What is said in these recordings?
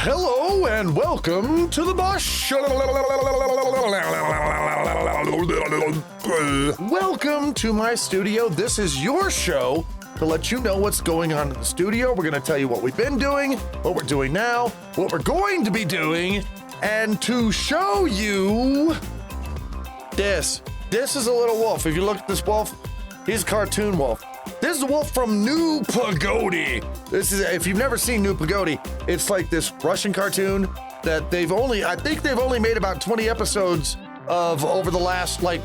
Hello and welcome to the Bush. Welcome to my studio. This is your show to let you know what's going on in the studio. We're going to tell you what we've been doing, what we're doing now, what we're going to be doing, and to show you this. This is a little wolf. If you look at this wolf, he's a cartoon wolf. This is a wolf from New Pagodi. This is, if you've never seen New Pagodi, it's like this Russian cartoon that I think they've only made about 20 episodes of over the last like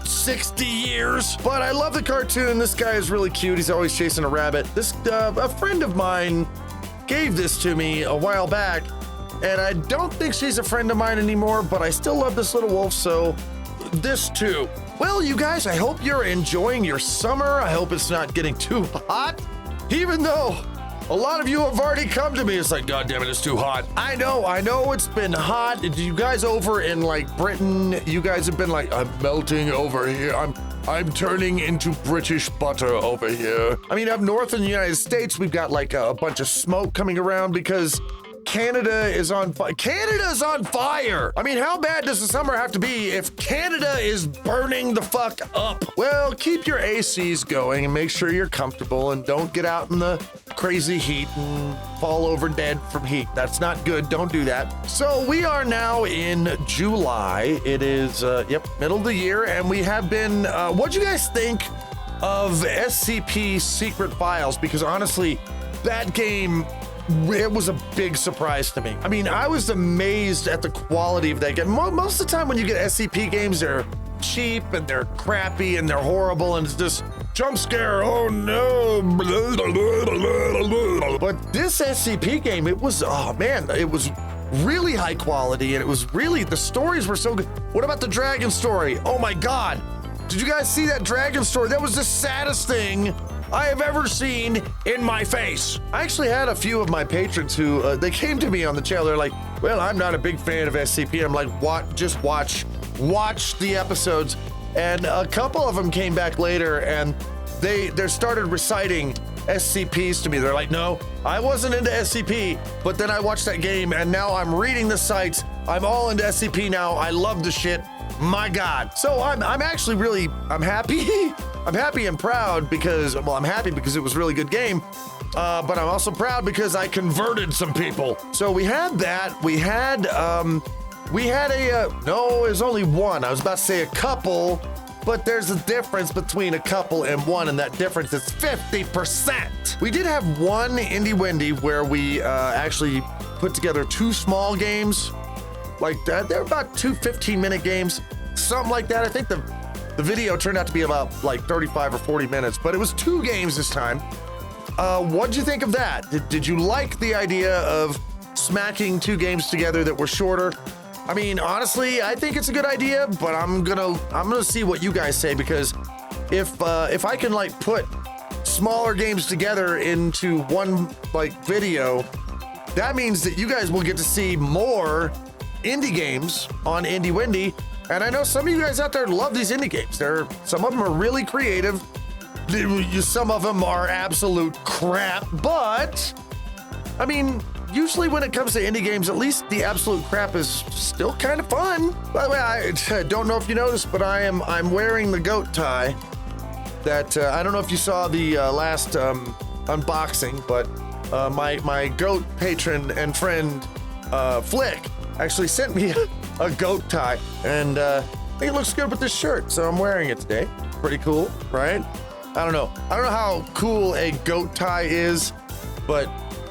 60 years. But I love the cartoon. This guy is really cute. He's always chasing a rabbit. A friend of mine gave this to me a while back, and I don't think she's a friend of mine anymore, but I still love this little wolf, so this too. Well, you guys, I hope you're enjoying your summer. I hope it's not getting too hot, even though a lot of you have already come to me. It's like, God damn it, it's too hot. I know it's been hot. You guys over in like Britain, you guys have been like, I'm melting over here. I'm turning into British butter over here. I mean, up north in the United States, we've got like a bunch of smoke coming around because Canada is on fire. Canada's on fire! I mean, how bad does the summer have to be if Canada is burning the fuck up? Well, keep your ACs going and make sure you're comfortable and don't get out in the crazy heat and fall over dead from heat. That's not good. Don't do that. So we are now in July. It is, middle of the year, and we have been, what'd you guys think of SCP Secret Files? Because honestly, that game, it was a big surprise to me. I mean, I was amazed at the quality of that game. Most of the time when you get SCP games, they're cheap and they're crappy and they're horrible and it's just jump scare, oh no. But this SCP game, it was really high quality, and it was really, the stories were so good. What about the dragon story? Oh my God. Did you guys see that dragon story? That was the saddest thing I have ever seen in my face. I actually had a few of my patrons who, they came to me on the channel. They're like, well, I'm not a big fan of SCP. I'm like, what? Just watch the episodes. And a couple of them came back later and they started reciting SCPs to me. They're like, no, I wasn't into SCP, but then I watched that game and now I'm reading the sites. I'm all into SCP now. I love the shit. My God. So I'm actually really, I'm happy. I'm happy and proud because, well, I'm happy because it was a really good game, but I'm also proud because I converted some people. So we had that. We had no, it was only one. I was about to say a couple, but there's a difference between a couple and one, and that difference is 50%. We did have one Indie Wendy where we actually put together two small games like that. They're about two 15-minute games, something like that. I think the video turned out to be about like 35 or 40 minutes, but it was two games this time. What'd you think of that? Did you like the idea of smacking two games together that were shorter? I mean, honestly, I think it's a good idea, but I'm gonna see what you guys say, because if I can like put smaller games together into one like video, that means that you guys will get to see more indie games on Indie Wendy. And I know some of you guys out there love these indie games. Some of them are really creative. Some of them are absolute crap. But, I mean, usually when it comes to indie games, at least the absolute crap is still kind of fun. By the way, I don't know if you noticed, but I'm wearing the goat tie. That I don't know if you saw the last unboxing, but my goat patron and friend Flick actually sent me a goat tie, and I think it looks good with this shirt, so I'm wearing it today. Pretty cool, right? I don't know how cool a goat tie is, but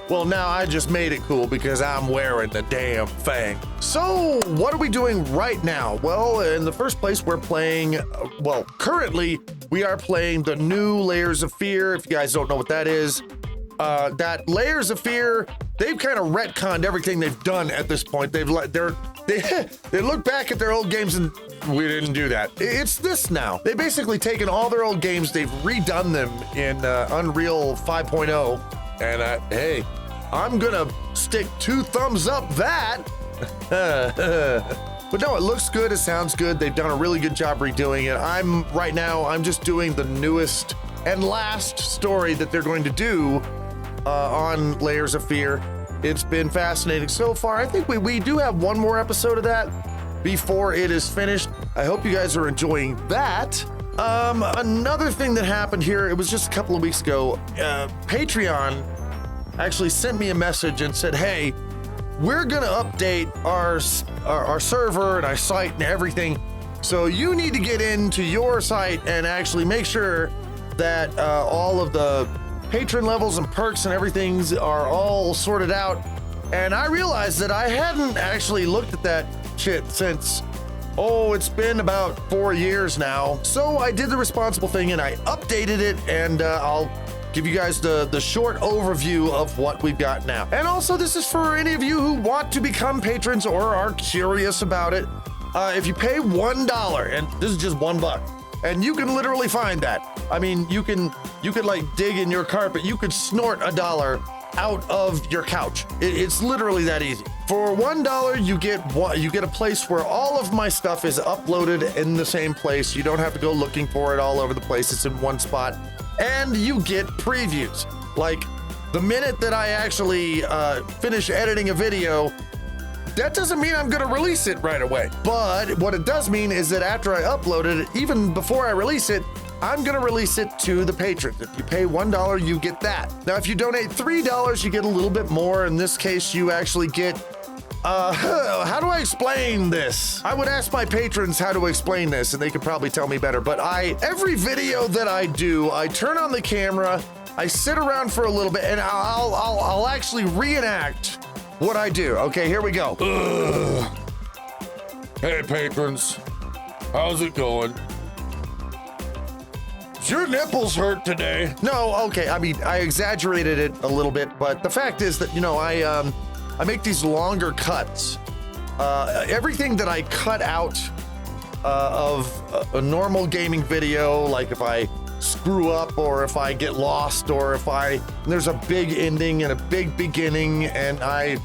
well, now I just made it cool because I'm wearing the damn thing. So what are we doing right now? Well, in the first place, we're playing, currently we are playing the new Layers of Fear. If you guys don't know what that is, that Layers of Fear, they've kind of retconned everything they've done at this point. They look back at their old games and we didn't do that. It's this now. They've basically taken all their old games, they've redone them in Unreal 5.0, and hey, I'm gonna stick 2 thumbs up that. But no, it looks good, it sounds good. They've done a really good job redoing it. I'm just doing the newest and last story that they're going to do on Layers of Fear. It's been fascinating so far. I think we do have one more episode of that before it is finished. I hope you guys are enjoying that. Another thing that happened here, it was just a couple of weeks ago, Patreon actually sent me a message and said, hey, we're gonna update our server and our site and everything. So you need to get into your site and actually make sure that all of the patron levels and perks and everything are all sorted out. And I realized that I hadn't actually looked at that shit since, it's been about 4 years now. So I did the responsible thing and I updated it, and I'll give you guys the short overview of what we've got now. And also, this is for any of you who want to become patrons or are curious about it. If you pay $1, and this is just $1, and you can literally find that. I mean, you could like dig in your carpet, you could snort $1 out of your couch. It's literally that easy. For $1, you get a place where all of my stuff is uploaded in the same place. You don't have to go looking for it all over the place. It's in one spot. And you get previews. Like the minute that I actually finish editing a video, that doesn't mean I'm gonna release it right away. But what it does mean is that after I upload it, even before I release it, I'm gonna release it to the patrons. If you pay $1, you get that. Now, if you donate $3, you get a little bit more. In this case, you actually get, how do I explain this? I would ask my patrons how to explain this, and they could probably tell me better. But every video that I do, I turn on the camera, I sit around for a little bit, and I'll actually reenact what I do. Okay, here we go. Hey, patrons, how's it going? Your nipples hurt today. No, okay, I mean, I exaggerated it a little bit, but the fact is that, I make these longer cuts. Everything that I cut out of a normal gaming video, like if I screw up or if I get lost or if there's a big ending and a big beginning, and I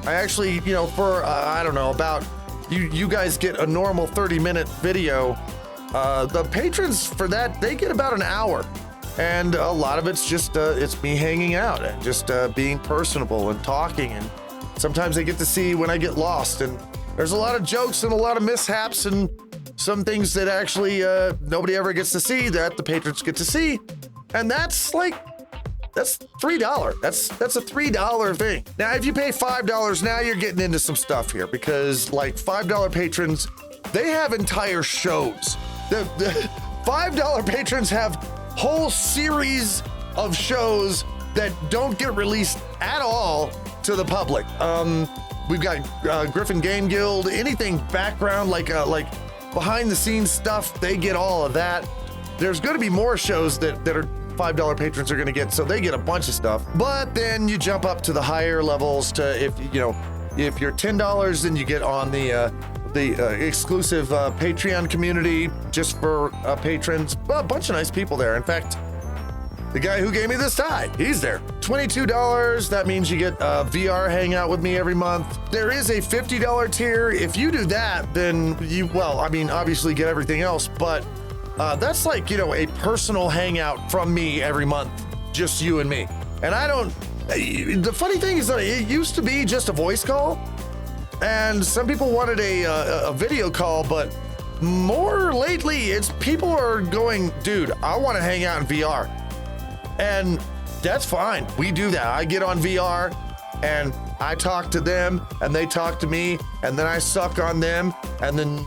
actually, for, I don't know, about, you guys get a normal 30-minute video. The patrons for that, they get about an hour, and a lot of it's just it's me hanging out and just being personable and talking, and sometimes they get to see when I get lost, and there's a lot of jokes and a lot of mishaps and some things that actually nobody ever gets to see that the patrons get to see, and that's $3. That's a $3 thing. Now, if you pay $5, now you're getting into some stuff here, because like $5 patrons, they have entire shows. The $5 patrons have whole series of shows that don't get released at all to the public. We've got Gryphon Game Guild, anything background, like behind the scenes stuff, they get all of that. There's going to be more shows that are $5 patrons are going to get, so they get a bunch of stuff. But then you jump up to the higher levels to, if you're $10, then you get on the exclusive Patreon community just for patrons. Well, a bunch of nice people there. In fact, the guy who gave me this tie, he's there. $22, that means you get a VR hangout with me every month. There is a $50 tier. If you do that, then obviously get everything else, but that's like, a personal hangout from me every month, just you and me. And the funny thing is that it used to be just a voice call, and some people wanted a video call, but more lately, it's people are going, dude, I want to hang out in VR. And that's fine. We do that. I get on VR and I talk to them and they talk to me, and then I suck on them, and then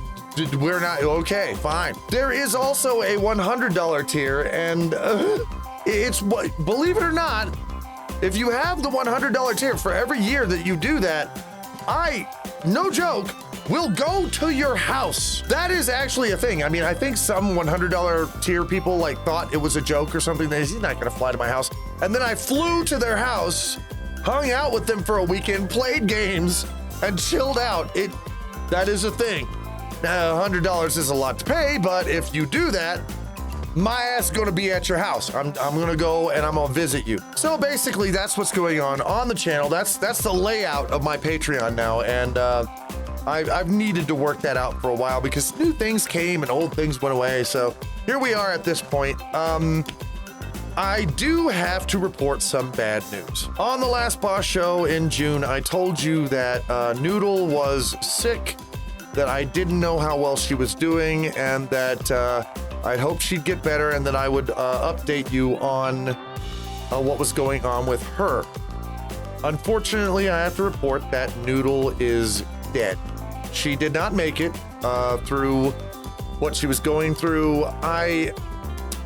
we're not okay, fine. There is also a $100 tier, and believe it or not, if you have the $100 tier, for every year that you do that, no joke, will go to your house. That is actually a thing. I mean, I think some $100 tier people thought it was a joke or something. He's not gonna fly to my house. And then I flew to their house, hung out with them for a weekend, played games, and chilled out. That is a thing. Now, $100 is a lot to pay, but if you do that, my ass is gonna be at your house. I'm gonna go and I'm gonna visit you. So basically, that's what's going on the channel. That's the layout of my Patreon now, and I've needed to work that out for a while because new things came and old things went away. So here we are at this point. I do have to report some bad news. On the last boss show in June, I told you that Noodle was sick, that I didn't know how well she was doing, and that I'd hope she'd get better, and that I would update you on what was going on with her. Unfortunately, I have to report that Noodle is dead. She did not make it through what she was going through.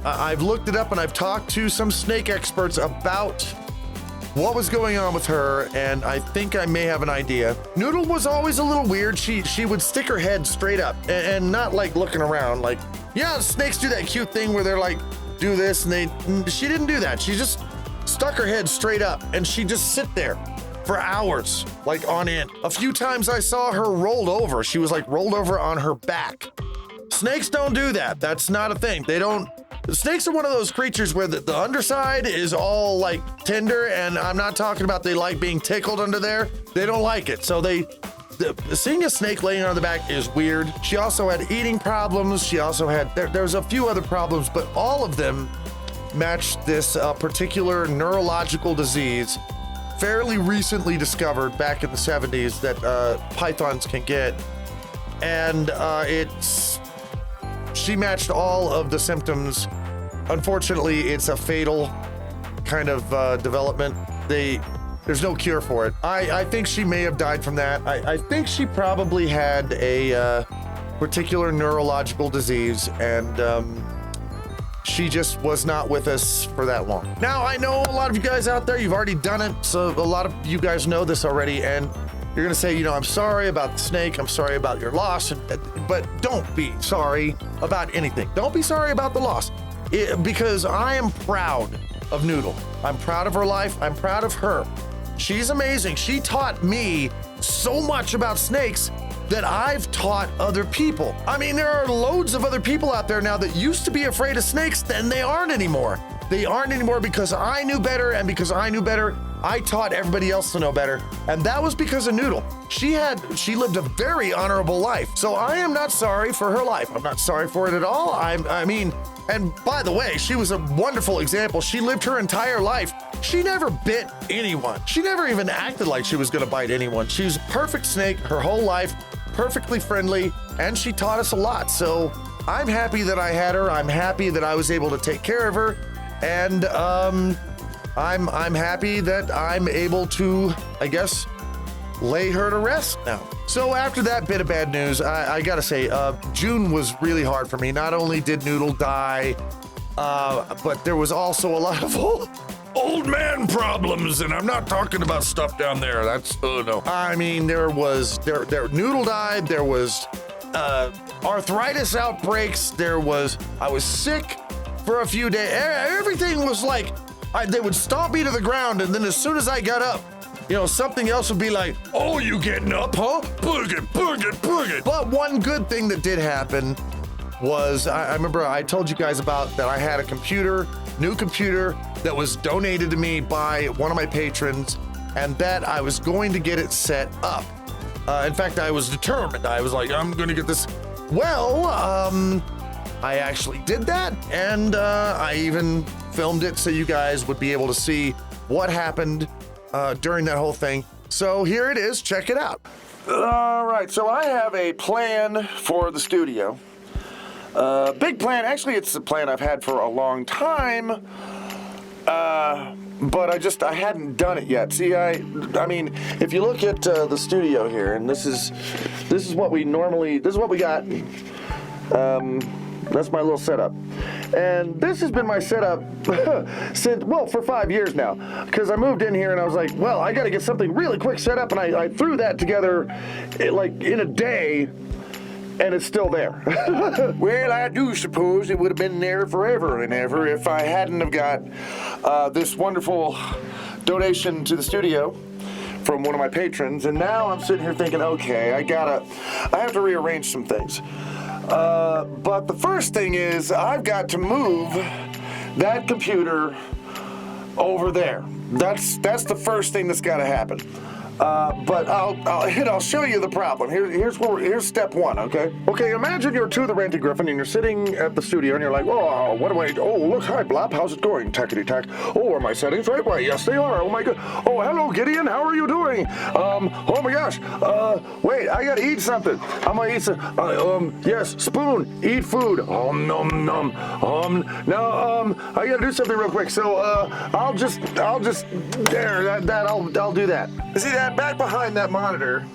I've looked it up and I've talked to some snake experts about what was going on with her, and I think I may have an idea. Noodle was always a little weird. She would stick her head straight up and not like looking around. Like, yeah, snakes do that cute thing where they're like, do this, and she didn't do that. She just stuck her head straight up and she'd just sit there for hours, like on end. A few times I saw her rolled over. She was like rolled over on her back. Snakes don't do that. That's not a thing. Snakes are one of those creatures where the underside is all like tender, and I'm not talking about they like being tickled under there. They don't like it. So seeing a snake laying on the back is weird. She also had eating problems. She also had, there's a few other problems, but all of them matched this particular neurological disease fairly recently discovered back in the 70s that pythons can get. And she matched all of the symptoms. Unfortunately, it's a fatal kind of development. There's no cure for it. I think she may have died from that. I think she probably had a particular neurological disease, and she just was not with us for that long. Now, I know a lot of you guys out there, you've already done it, so a lot of you guys know this already, and you're gonna say, I'm sorry about the snake, I'm sorry about your loss, but don't be sorry about anything. Don't be sorry about the loss, because I am proud of Noodle. I'm proud of her life, I'm proud of her. She's amazing. She taught me so much about snakes that I've taught other people. I mean, there are loads of other people out there now that used to be afraid of snakes, then they aren't anymore. They aren't anymore because I knew better, and because I knew better, I taught everybody else to know better, and that was because of Noodle. She lived a very honorable life, so I am not sorry for her life. I'm not sorry for it at all. I mean, and by the way, she was a wonderful example. She lived her entire life. She never bit anyone. She never even acted like she was gonna bite anyone. She was a perfect snake her whole life, perfectly friendly, and she taught us a lot. So I'm happy that I had her. I'm happy that I was able to take care of her, and I'm happy that I'm able to, I guess, lay her to rest now. So after that bit of bad news, I gotta say, June was really hard for me. Not only did Noodle die, but there was also a lot of old man problems, and I'm not talking about stuff down there. That's, no. I mean, Noodle died, there was arthritis outbreaks, I was sick for a few days. Everything was like, they would stomp me to the ground, and then as soon as I got up, something else would be like, oh, you getting up, huh? Boog it. But one good thing that did happen was, I remember I told you guys about that I had a new computer that was donated to me by one of my patrons, and that I was going to get it set up. In fact, I was determined. I was like, I'm gonna get this. Well, I actually did that, and I even filmed it so you guys would be able to see what happened during that whole thing. So here it is, check it out. All right, so I have a plan for the studio. Big plan, actually it's a plan I've had for a long time, but I hadn't done it yet. See, I mean, if you look at the studio here, and this is what we got. That's my little setup. And this has been my setup for 5 years now. Because I moved in here and I was like, well, I got to get something really quick set up. And I threw that together in a day, and it's still there. Well, I do suppose it would have been there forever and ever if I hadn't have got this wonderful donation to the studio from one of my patrons. And now I'm sitting here thinking, okay, I have to rearrange some things. But the first thing is I've got to move that computer over there. That's the first thing that's got to happen. But I'll show you the problem. Here's step one, okay? Okay, imagine you're to the Ranting Gryphon and you're sitting at the studio and you're like, oh, what do I do? Oh, look, hi, Blop, how's it going? Tackety-tack. Oh, are my settings right? Why, yes, they are. Oh, my God. Oh, hello, Gideon, how are you doing? Oh, my gosh. Wait, I gotta eat something. I'm gonna eat some, yes, spoon, eat food. Nom, nom. Now, I gotta do something real quick. So, I'll just, there, I'll do that. See that? Back behind that monitor,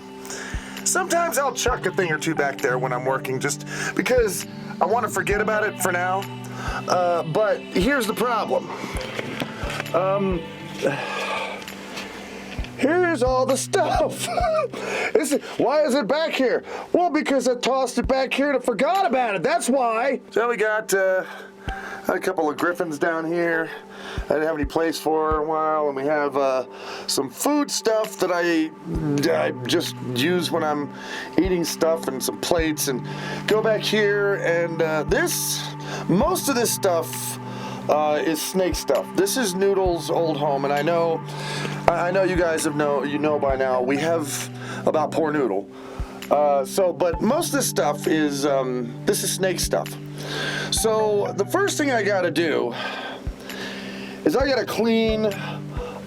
sometimes I'll chuck a thing or two back there when I'm working just because I want to forget about it for now. But here's the problem. Here's all the stuff. Why is it back here? Well, because I tossed it back here and forgot about it. That's why. So we got a couple of Gryphons down here I didn't have any place for a while, and we have some food stuff that I just use when I'm eating stuff, and some plates, and go back here, and most of this stuff is Snake stuff. This is Noodle's old home, and I know you guys know by now, we have about poor Noodle. But most of this stuff is, this is Snake stuff. So the first thing I gotta do is I gotta clean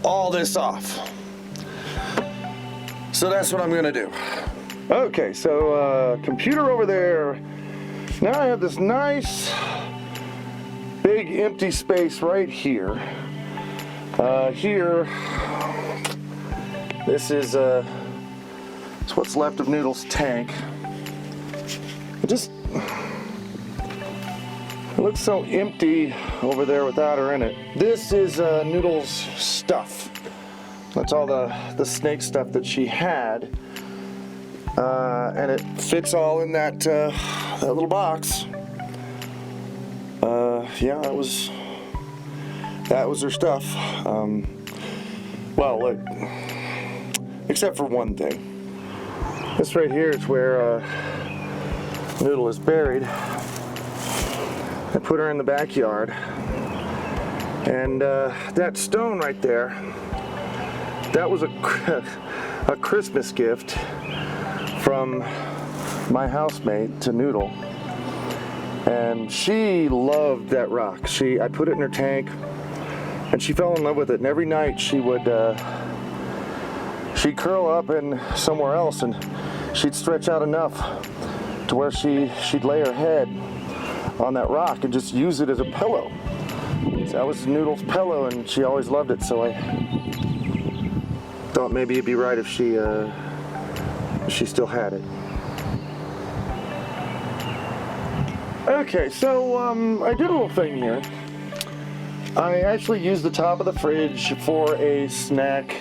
all this off. So that's what I'm gonna do. Okay, so computer over there. Now I have this nice big empty space right here. This is it's what's left of Noodle's tank. It looks so empty over there without her in it. This is Noodle's stuff. That's all the snake stuff that she had. And it fits all in that little box. Yeah, that was her stuff. Well, look, except for one thing. This right here is where Noodle is buried. I put her in the backyard, and that stone right there, that was a Christmas gift from my housemate to Noodle, and she loved that rock. I put it in her tank, and she fell in love with it, and every night she'd curl up in somewhere else, and she'd stretch out enough to where she'd lay her head on that rock and just use it as a pillow. So that was Noodle's pillow, and she always loved it, so I thought maybe it'd be right if she still had it. Okay, so I did a little thing here. I actually used the top of the fridge for a snack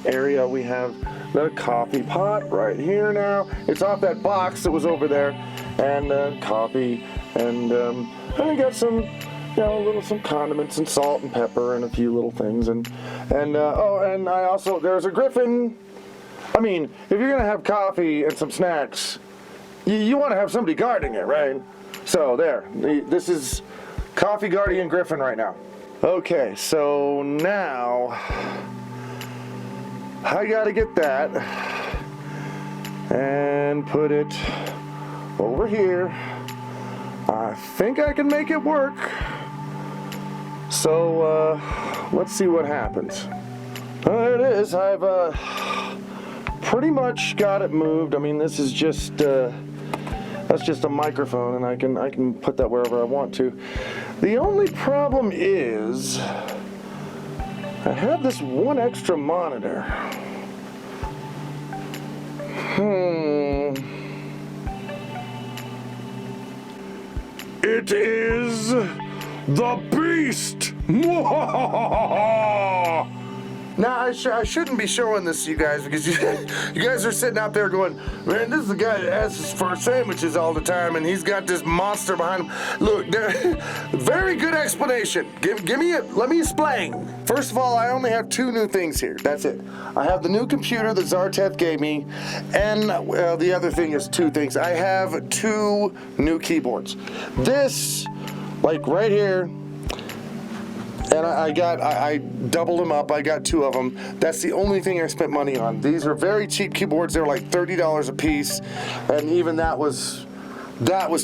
area. We have the coffee pot right here now. It's off that box that was over there, and coffee, and I got some, some condiments and salt and pepper and a few little things, and I also, there's a Gryphon. I mean, if you're gonna have coffee and some snacks, you want to have somebody guarding it, right? So there, this is Coffee Guardian Gryphon right now. Okay, so now I gotta get that and put it over here. I think I can make it work. So let's see what happens. There it is. I've pretty much got it moved. I mean, this is just that's just a microphone, and I can put that wherever I want to. The only problem is I have this one extra monitor. It is the Beast! Now, I shouldn't be showing this to you guys, because you guys are sitting out there going, man, this is the guy that asks us for sandwiches all the time, and he's got this monster behind him. Look, very good explanation. Let me explain. First of all, I only have two new things here. That's it. I have the new computer that Zarteth gave me, and the other thing is two things. I have two new keyboards. This, like right here, And I doubled them up. I got 2 of them. That's the only thing I spent money on. These are very cheap keyboards. They're like $30 a piece, and even that was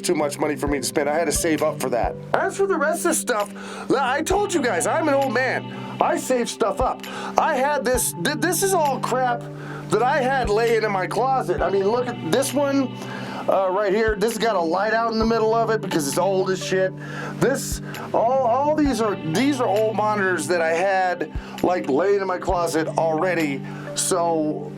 too much money for me to spend. I had to save up for that. As for the rest of this stuff, I told you guys, I'm an old man. I save stuff up. I had this is all crap that I had laying in my closet. I mean, look at this one right here. This has got a light out in the middle of it because it's old as shit. All these are old monitors that I had like laying in my closet already. So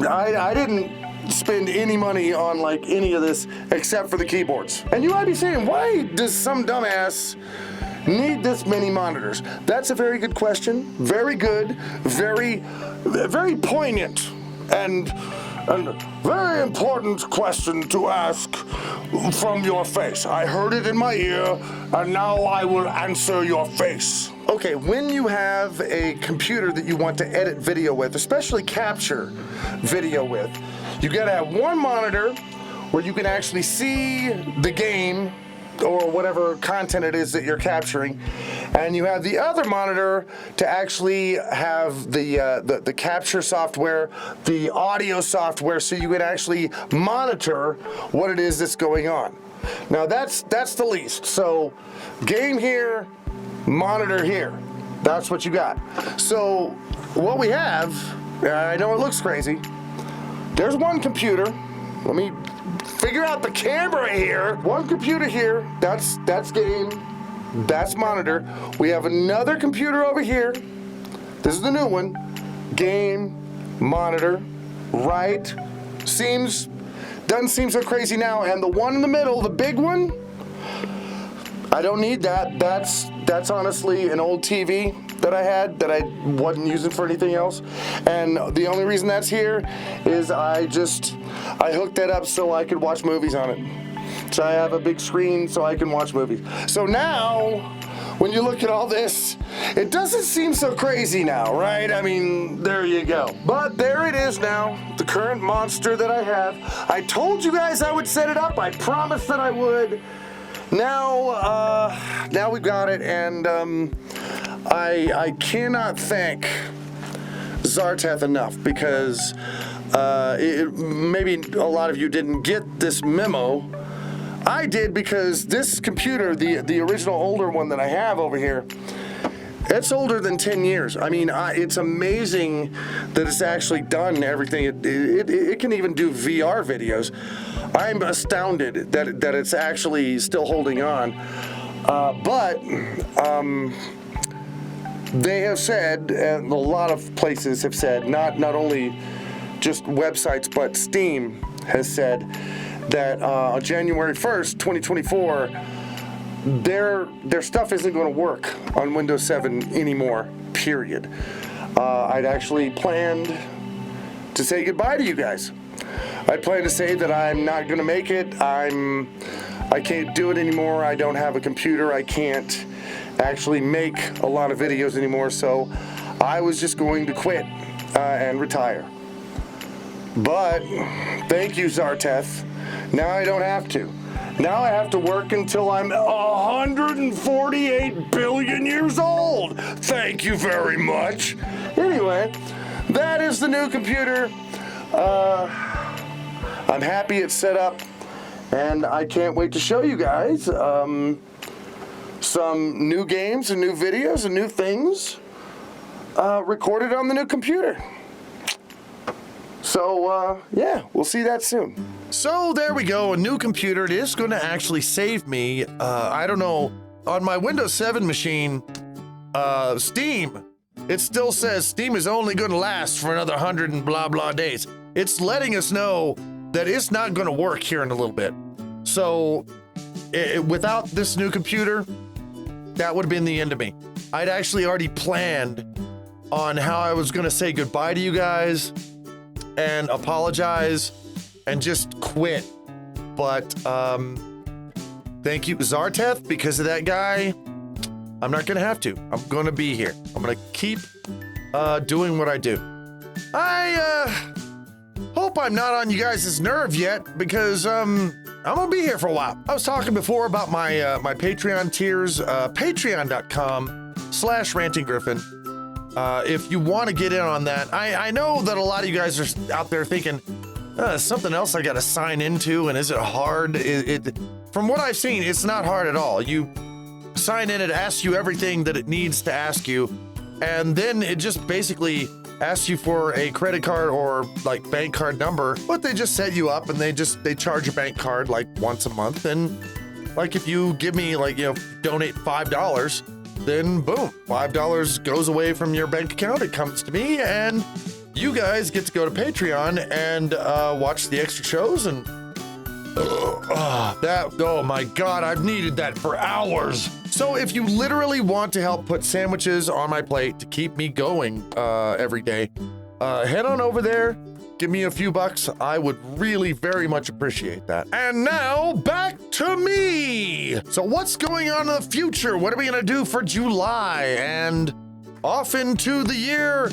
I didn't spend any money on like any of this except for the keyboards. And you might be saying, why does some dumbass need this many monitors? That's a very good question. Very good, very poignant, and very important question to ask from your face. I heard it in my ear, and now I will answer your face. Okay, when you have a computer that you want to edit video with, especially capture video with, you gotta have one monitor where you can actually see the game or whatever content it is that you're capturing, and you have the other monitor to actually have the capture software, the audio software, so you can actually monitor what it is that's going on. Now that's the least. So game here, monitor here. That's what you got. So what we have, I know it looks crazy. There's one computer. Let me figure out the camera here. One computer here, that's game, that's monitor. We have another computer over here. This is the new one. Game, monitor, right. Doesn't seem so crazy now. And the one in the middle, the big one, I don't need that. That's honestly an old TV that I had that I wasn't using for anything else. And the only reason that's here is I hooked that up so I could watch movies on it. So I have a big screen so I can watch movies. So now, when you look at all this, it doesn't seem so crazy now, right? I mean, there you go. But there it is now, the current monster that I have. I told you guys I would set it up. I promised that I would. Now we've got it, and I cannot thank Zarteth enough because maybe a lot of you didn't get this memo. I did because this computer, the original older one that I have over here, it's older than 10 years. I mean, it's amazing that it's actually done everything. It can even do VR videos. I'm astounded that it's actually still holding on. But they have said, and a lot of places have said, not only just websites, but Steam has said that on January 1st, 2024, their stuff isn't going to work on Windows 7 anymore, period. I'd actually planned to say goodbye to you guys. I plan to say that I'm not going to make it. I can't do it anymore. I don't have a computer. I can't actually make a lot of videos anymore. So I was just going to quit and retire. But thank you, Zarteth. Now I don't have to. Now I have to work until I'm 148 billion years old. Thank you very much. Anyway, that is the new computer. I'm happy it's set up, and I can't wait to show you guys some new games and new videos and new things recorded on the new computer. So, yeah, we'll see that soon. So there we go, a new computer. It is going to actually save me, I don't know, on my Windows 7 machine, Steam, it still says Steam is only going to last for another 100 and blah, blah days. It's letting us know that it's not going to work here in a little bit. So without this new computer, that would have been the end of me. I'd actually already planned on how I was going to say goodbye to you guys and apologize and just quit. But thank you, Zarteth. Because of that guy, I'm not going to have to. I'm going to be here. I'm going to keep doing what I do. I hope I'm not on you guys' nerve yet, because I'm going to be here for a while. I was talking before about my Patreon tiers, patreon.com youtube.com/rantinggryphon. If you want to get in on that. I know that a lot of you guys are out there thinking, something else I got to sign into, and is it hard? From what I've seen, it's not hard at all. You sign in, it asks you everything that it needs to ask you, and then it just basically asks you for a credit card or like bank card number, but they just set you up and they charge a bank card like once a month. And like if you give me donate $5, then boom, $5 goes away from your bank account. It comes to me, and you guys get to go to Patreon and watch the extra shows. And oh my God, I've needed that for hours. So if you literally want to help put sandwiches on my plate to keep me going every day, head on over there. Give me a few bucks. I would really very much appreciate that. And now back to me. So what's going on in the future? What are we gonna do for July and off into the year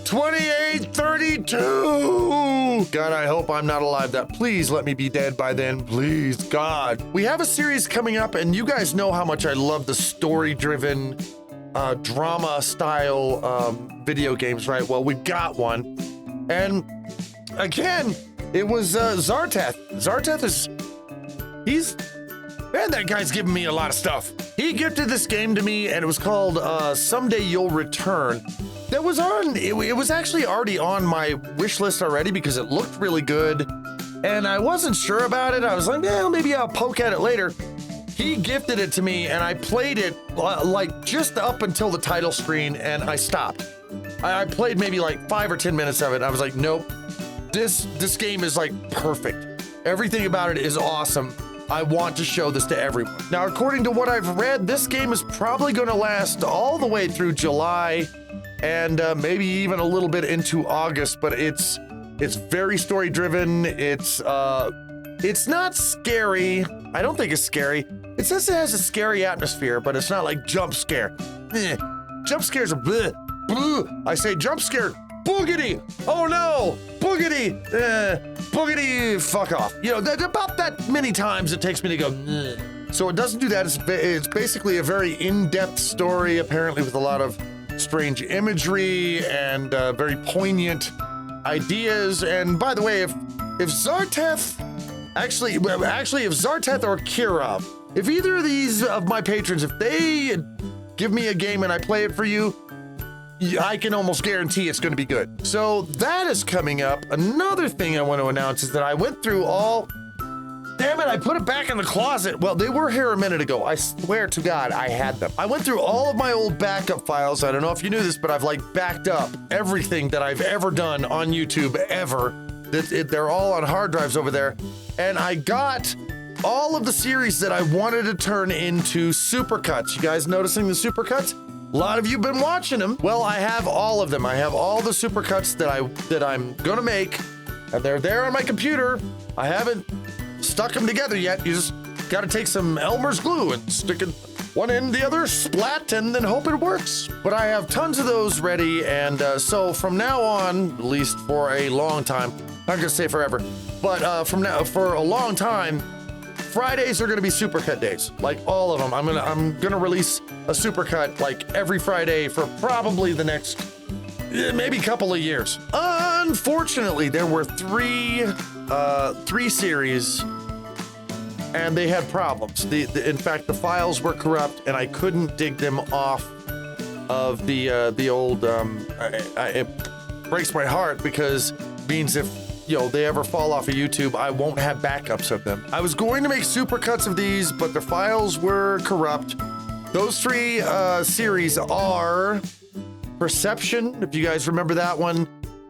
2832? God, I hope I'm not alive. Please let me be dead by then. Please, God. We have a series coming up, and you guys know how much I love the story-driven, drama-style video games, right? Well, we've got one. And again, it was Zarteth. Zarteth man, that guy's giving me a lot of stuff. He gifted this game to me, and it was called Someday You'll Return. It was actually already on my wish list already because it looked really good, and I wasn't sure about it. I was like, maybe I'll poke at it later. He gifted it to me, and I played it like just up until the title screen, and I stopped. I played maybe like 5 or 10 minutes of it, and I was like, nope, this game is like perfect. Everything about it is awesome. I want to show this to everyone. Now, according to what I've read, this game is probably going to last all the way through July and maybe even a little bit into August, but it's very story driven. It's not scary. I don't think it's scary. It says it has a scary atmosphere, but it's not like jump scare. Jump scares are bleh. I say jump scare, boogity. Oh no, boogity, boogity, fuck off. About that many times it takes me to go, So it doesn't do that. It's basically a very in-depth story, apparently with a lot of strange imagery and very poignant ideas. And by the way, if Zarteth, actually if Zarteth or Kira, if either of these of my patrons, if they give me a game and I play it for you, I can almost guarantee it's going to be good. So that is coming up. Another thing I want to announce is that I went through damn it, I put it back in the closet. Well, they were here a minute ago. I swear to God, I had them. I went through all of my old backup files. I don't know if you knew this, but I've backed up everything that I've ever done on YouTube ever. They're all on hard drives over there. And I got all of the series that I wanted to turn into supercuts. You guys noticing the supercuts? A lot of you have been watching them. Well, I have all of them. I have all the supercuts that I'm gonna make, and they're there on my computer. I haven't stuck them together yet. You just gotta take some Elmer's glue and stick it one end the other, splat, and then hope it works. But I have tons of those ready, and so from now on, at least for a long time, not gonna say forever, but from now for a long time, Fridays are gonna be supercut days, like all of them. I'm gonna release a supercut like every Friday for probably the next maybe couple of years. Unfortunately, there were three series, and they had problems. In fact, the files were corrupt, and I couldn't dig them off of the old. It breaks my heart because it means if they ever fall off of YouTube, I won't have backups of them. I was going to make supercuts of these, but the files were corrupt. Those three series are Perception, if you guys remember that one.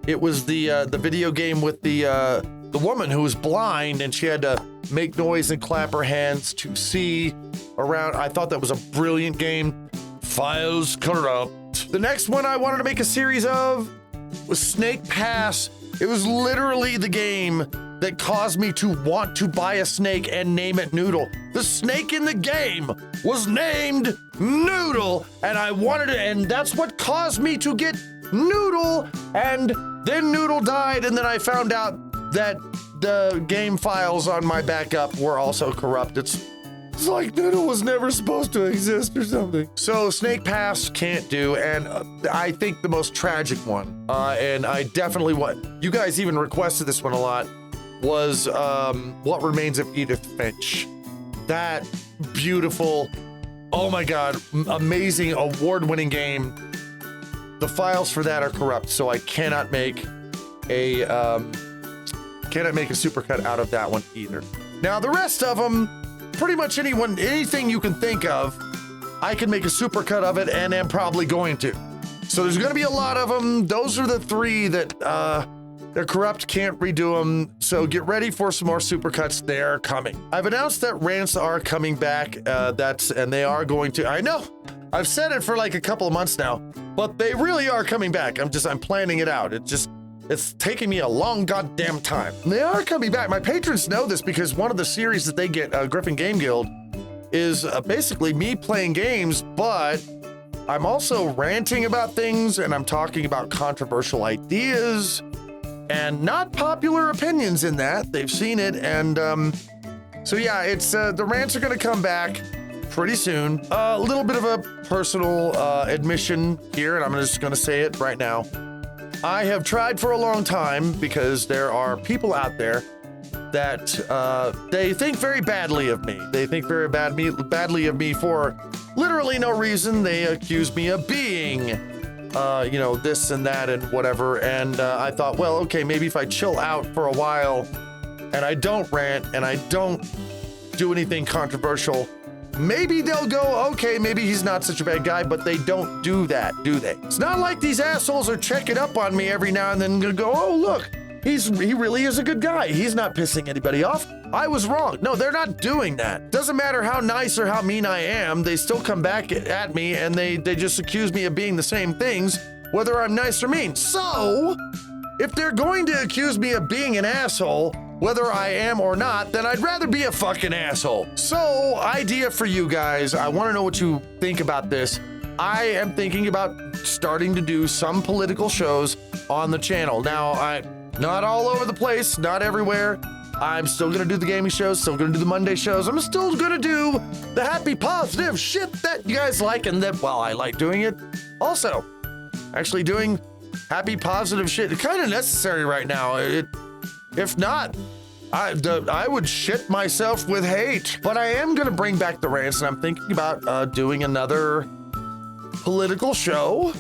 It was the video game with the woman who was blind, and she had to make noise and clap her hands to see around. I thought that was a brilliant game. Files corrupt. The next one I wanted to make a series of was Snake Pass. It was literally the game that caused me to want to buy a snake and name it Noodle. The snake in the game was named Noodle, and I wanted it, and that's what caused me to get Noodle, and then Noodle died, and then I found out that the game files on my backup were also corrupt. It's It's like Noodle was never supposed to exist or something. So Snake Pass can't do, and I think the most tragic one, and I definitely you guys even requested this one a lot, was What Remains of Edith Finch. That beautiful, oh my god, amazing, award-winning game. The files for that are corrupt, so I cannot make a supercut out of that one either. Now the rest of them, pretty much anything you can think of, I can make a supercut of it, and am probably going to. So there's going to be a lot of them. Those are the three that they're corrupt, can't redo them. So get ready for some more supercuts. They're coming. I've announced that rants are coming back. And they are going to. I know, I've said it for like a couple of months now, but they really are coming back. I'm planning it out. It's taking me a long goddamn time. They are coming back. My patrons know this because one of the series that they get, Gryphon Game Guild, is basically me playing games, but I'm also ranting about things, and I'm talking about controversial ideas and not popular opinions in that. They've seen it, and so yeah, it's the rants are gonna come back pretty soon. A little bit of a personal admission here, and I'm just gonna say it right now. I have tried for a long time, because there are people out there that they think very badly of me. They think very badly of me for literally no reason. They accuse me of being, this and that and whatever. And I thought, well, okay, maybe if I chill out for a while and I don't rant and I don't do anything controversial, maybe they'll go, okay, maybe he's not such a bad guy, but they don't do that, do they? It's not like these assholes are checking up on me every now and then and go, oh, look, he really is a good guy. He's not pissing anybody off. I was wrong. No, they're not doing that. Doesn't matter how nice or how mean I am, they still come back at me and they just accuse me of being the same things, whether I'm nice or mean. So, if they're going to accuse me of being an asshole, whether I am or not, then I'd rather be a fucking asshole. So, idea for you guys. I want to know what you think about this. I am thinking about starting to do some political shows on the channel. Now, not all over the place, not everywhere. I'm still gonna do the gaming shows, still gonna do the Monday shows. I'm still gonna do the happy, positive shit that you guys like and that, well, I like doing it. Also, actually doing happy, positive shit, it's kind of necessary right now. If not, I would shit myself with hate. But I am gonna bring back the rants, and I'm thinking about doing another political show.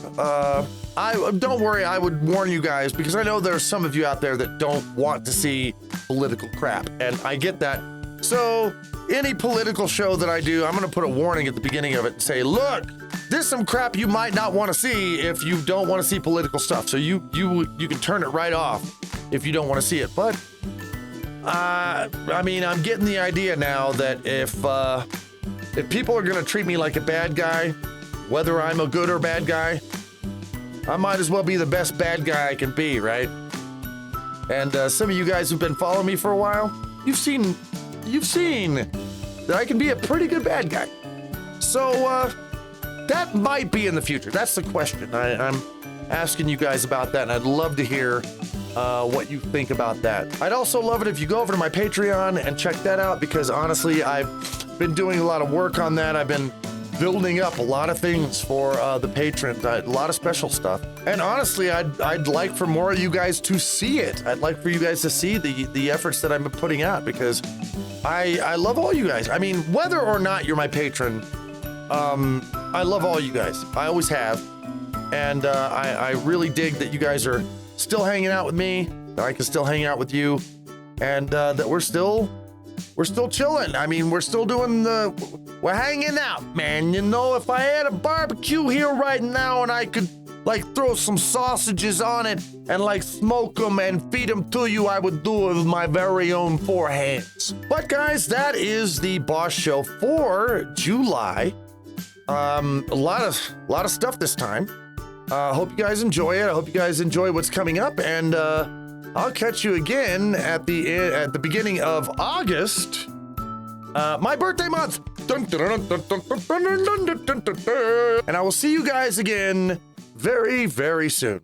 Don't worry, I would warn you guys, because I know there's some of you out there that don't want to see political crap, and I get that. So any political show that I do, I'm gonna put a warning at the beginning of it and say, look, this is some crap you might not want to see if you don't want to see political stuff. So you can turn it right off if you don't want to see it. But I mean, I'm getting the idea now that if people are gonna treat me like a bad guy, whether I'm a good or bad guy, I might as well be the best bad guy I can be, right? And some of you guys who've been following me for a while, you've seen that I can be a pretty good bad guy. So that might be in the future. That's the question. I'm asking you guys about that, and I'd love to hear what you think about that. I'd also love it if you go over to my Patreon and check that out, because honestly, I've been doing a lot of work on that. I've been building up a lot of things for the patrons, a lot of special stuff. And honestly, I'd like for more of you guys to see it. I'd like for you guys to see the efforts that I'm putting out, because I love all you guys. I mean, whether or not you're my patron, I love all you guys. I always have. And I really dig that you guys are still hanging out with me, that I can still hang out with you, and that we're still chilling. I mean, we're still doing we're hanging out, man. You know, if I had a barbecue here right now and I could, like, throw some sausages on it and, like, smoke them and feed them to you, I would do it with my very own 4 hands. But, guys, that is the Boss Show for July. A lot of stuff this time. Hope you guys enjoy it. I hope you guys enjoy what's coming up, and I'll catch you again at the beginning of August, my birthday month. And I will see you guys again very, very soon.